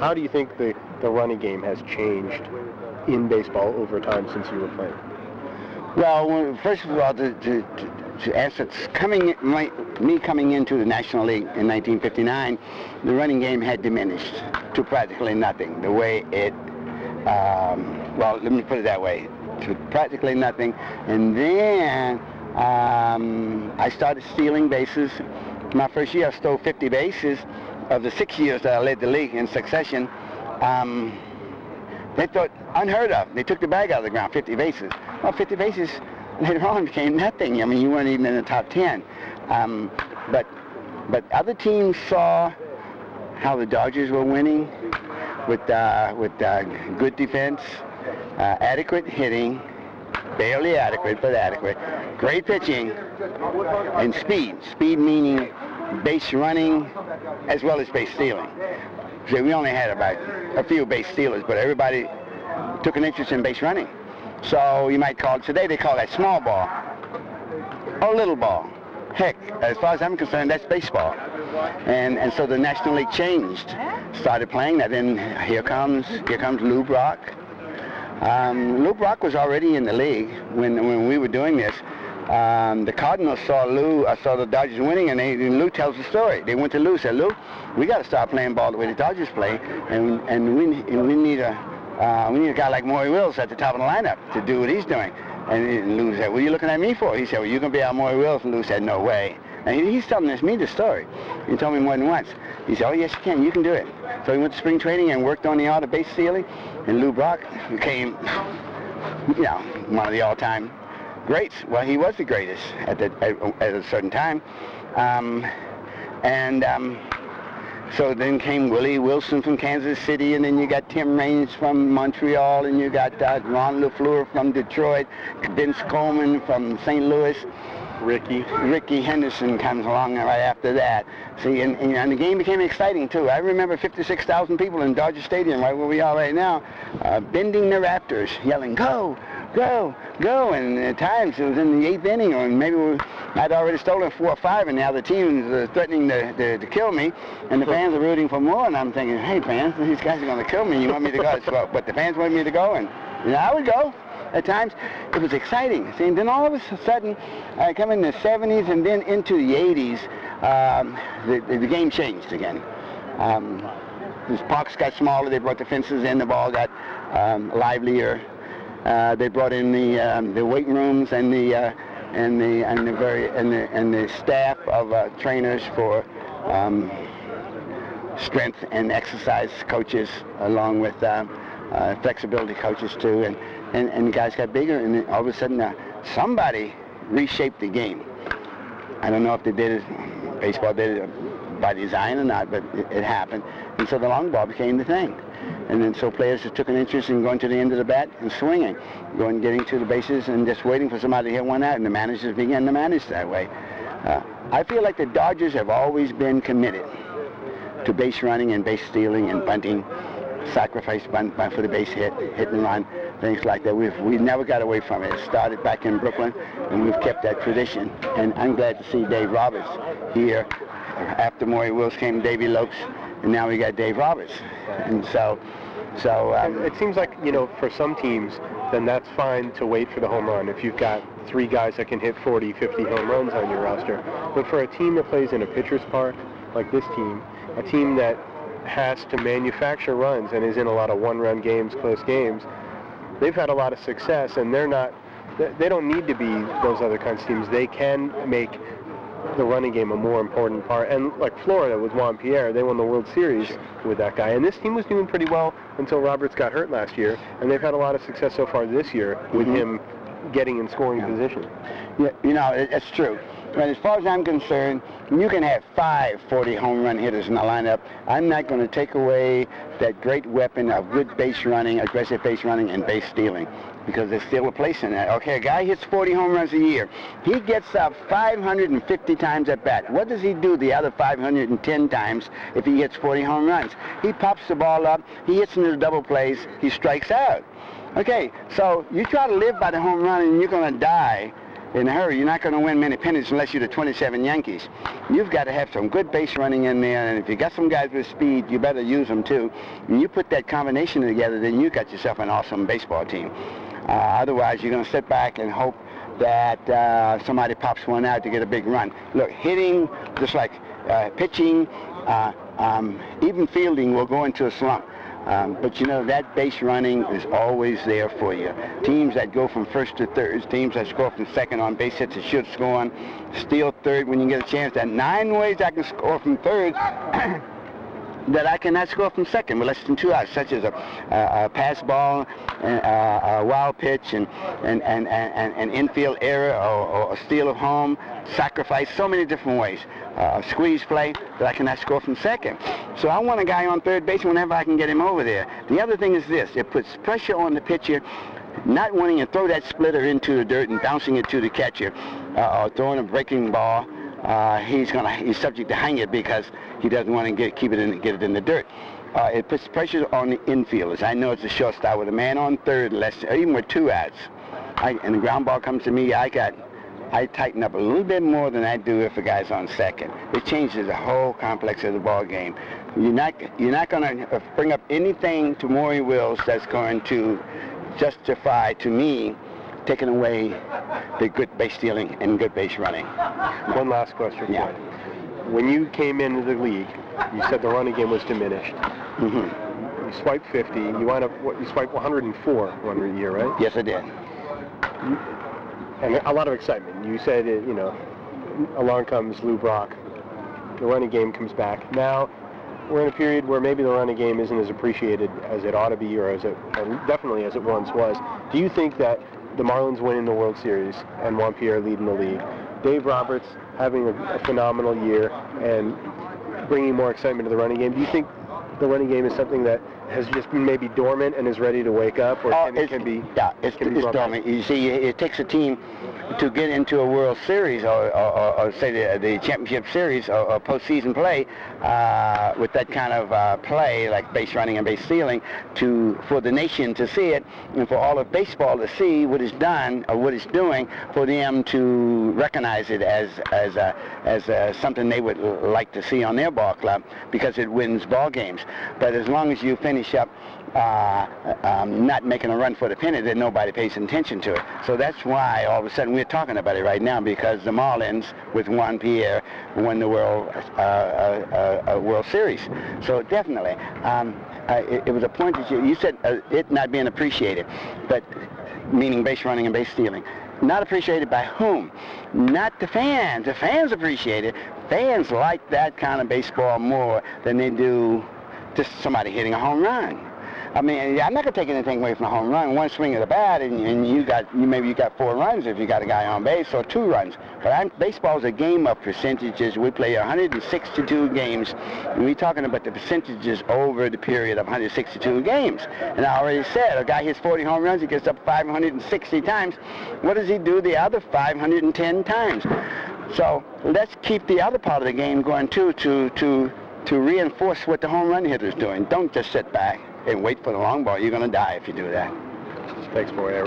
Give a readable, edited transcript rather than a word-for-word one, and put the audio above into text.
How do you think the running game has changed in baseball over time since you were playing? Well, first of all, to answer, me coming into the National League in 1959, the running game had diminished to practically nothing. The way it, well, let me put it that way, to practically nothing. And then I started stealing bases. My first year, I stole 50 bases. Of the 6 years that I led the league in succession, they thought unheard of. They took the bag out of the ground, 50 bases. Well, 50 bases later on became nothing. I mean, you weren't even in the top 10. But other teams saw how the Dodgers were winning with good defense, adequate hitting, barely adequate, but adequate, great pitching, and speed. Speed meaning base running as well as base stealing. So we only had about a few base stealers, but everybody took an interest in base running. So you might call it, today they call that small ball or little ball. Heck, as far as I'm concerned, that's baseball. And so the National League changed, started playing that, and here comes Lou Brock. Lou Brock was already in the league when we were doing this. The Cardinals saw the Dodgers winning, and Lou tells the story. They went to Lou, said, "Lou, we got to start playing ball the way the Dodgers play, and we need a guy like Maury Wills at the top of the lineup to do what he's doing." And Lou said, "What are you looking at me for?" He said, "Well, you're going to be our Maury Wills." And Lou said, "No way." And he's telling me the story. He told me more than once. He said, "Oh, yes, you can do it." So he went to spring training and worked on the art of base stealing, and Lou Brock became, one of the all-time greats. Well, he was the greatest at a certain time. So then came Willie Wilson from Kansas City, and then you got Tim Raines from Montreal, and you got Ron LaFleur from Detroit, Vince Coleman from St. Louis. Ricky Henderson comes along right after that. See, and the game became exciting, too. I remember 56,000 people in Dodger Stadium, right where we are right now, bending the rafters, yelling, "Go, go, go!" And at times it was in the 8th inning, or maybe I'd already stolen 4 or 5, and now the team is threatening to kill me, and the fans are rooting for more, and I'm thinking, "Hey, fans, these guys are going to kill me. You want me to go?" But the fans wanted me to go, and I would go. At times, it was exciting. See, and then all of a sudden, come in the 70s and then into the 80s, the game changed again. The parks got smaller. They brought the fences in. The ball got livelier. They brought in the weight rooms and the staff of trainers for strength and exercise coaches, along with flexibility coaches too, and the guys got bigger, and then all of a sudden somebody reshaped the game. I don't know if they did it, baseball did it by design or not, but it happened, and so the long ball became the thing. And then so players just took an interest in going to the end of the bat and swinging, getting to the bases and just waiting for somebody to hit one out, and the managers began to manage that way. I feel like the Dodgers have always been committed to base running and base stealing and bunting, sacrifice bunt for the base hit and run, things like that. We never got away from it. It started back in Brooklyn, and we've kept that tradition. And I'm glad to see Dave Roberts here. After Maury Wills came Davey Lokes, and now we got Dave Roberts. And so it seems like, for some teams, then that's fine to wait for the home run if you've got 3 guys that can hit 40, 50 home runs on your roster. But for a team that plays in a pitcher's park, like this team, a team that has to manufacture runs and is in a lot of one-run games, close games, they've had a lot of success, and they don't need to be those other kinds of teams. They can make the running game a more important part. And like Florida with Juan Pierre, they won the World Series with that guy. And this team was doing pretty well until Roberts got hurt last year, and they've had a lot of success so far this year with him getting in scoring position. Yeah, it's true. But as far as I'm concerned, you can have 5 40 home run hitters in the lineup. I'm not going to take away that great weapon of good base running, aggressive base running, and base stealing, because there's still a place in that. Okay, a guy hits 40 home runs a year. He gets up 550 times at bat. What does he do the other 510 times if he hits 40 home runs? He pops the ball up, he hits into the double plays, he strikes out. Okay, so you try to live by the home run and you're going to die in a hurry. You're not going to win many pennants unless you're the 27 Yankees. You've got to have some good base running in there, and if you got some guys with speed, you better use them too. And you put that combination together, then you got yourself an awesome baseball team. Otherwise, you're going to sit back and hope that somebody pops one out to get a big run. Look, hitting, just like pitching, even fielding will go into a slump. But you know, that base running is always there for you. Teams that go from first to third, teams that score from second on base hits that should score on, steal third when you get a chance. There are 9 ways I can score from third that I cannot score from second with less than 2 outs, such as a pass ball, a wild pitch, and an infield error, or a steal of home, sacrifice, so many different ways. A squeeze play that I cannot score from second. So I want a guy on third base whenever I can get him over there. The other thing is this: it puts pressure on the pitcher, not wanting to throw that splitter into the dirt and bouncing it to the catcher, or throwing a breaking ball. He's subject to hang it because he doesn't want to get it in the dirt. It puts pressure on the infielders. I know it's a shortstop with a man on third, even with 2 outs, and the ground ball comes to me. I tighten up a little bit more than I do if a guy's on second. It changes the whole complex of the ball game. You're not going to bring up anything to Maury Wills that's going to justify to me taking away the good base stealing and good base running. One last question. Yeah. When you came into the league, you said the running game was diminished. Mm-hmm. You swiped 50. You wound up, you swiped 104 one year, right? Yes, I did. And a lot of excitement. You said, along comes Lou Brock. The running game comes back. Now, we're in a period where maybe the running game isn't as appreciated as it ought to be, or definitely as it once was. Do you think that the Marlins winning the World Series and Juan Pierre leading the league, Dave Roberts having a phenomenal year and bringing more excitement to the running game, do you think the running game is something that has just been maybe dormant and is ready to wake up, or can be? Yeah, it's dormant. You see, it takes a team to get into a World Series or say the championship series or postseason play with that kind of play, like base running and base stealing, for the nation to see it, and for all of baseball to see what it's done or what it's doing, for them to recognize it as something they would like to see on their ball club because it wins ball games. But as long as you finish up not making a run for the pennant, then nobody pays attention to it. So that's why all of a sudden we're talking about it right now, because the Marlins with Juan Pierre won the World Series. So definitely, it was a point that you said it not being appreciated, but meaning base running and base stealing. Not appreciated by whom? Not the fans. The fans appreciate it. Fans like that kind of baseball more than they do just somebody hitting a home run. I mean, I'm not going to take anything away from a home run. One swing of the bat, and maybe you got 4 runs if you got a guy on base, or 2 runs. But baseball is a game of percentages. We play 162 games, and we're talking about the percentages over the period of 162 games. And I already said, a guy hits 40 home runs, he gets up 560 times. What does he do the other 510 times? So let's keep the other part of the game going too, to reinforce what the home run hitter's doing. Don't just sit back and wait for the long ball. You're going to die if you do that. Thanks, Maury.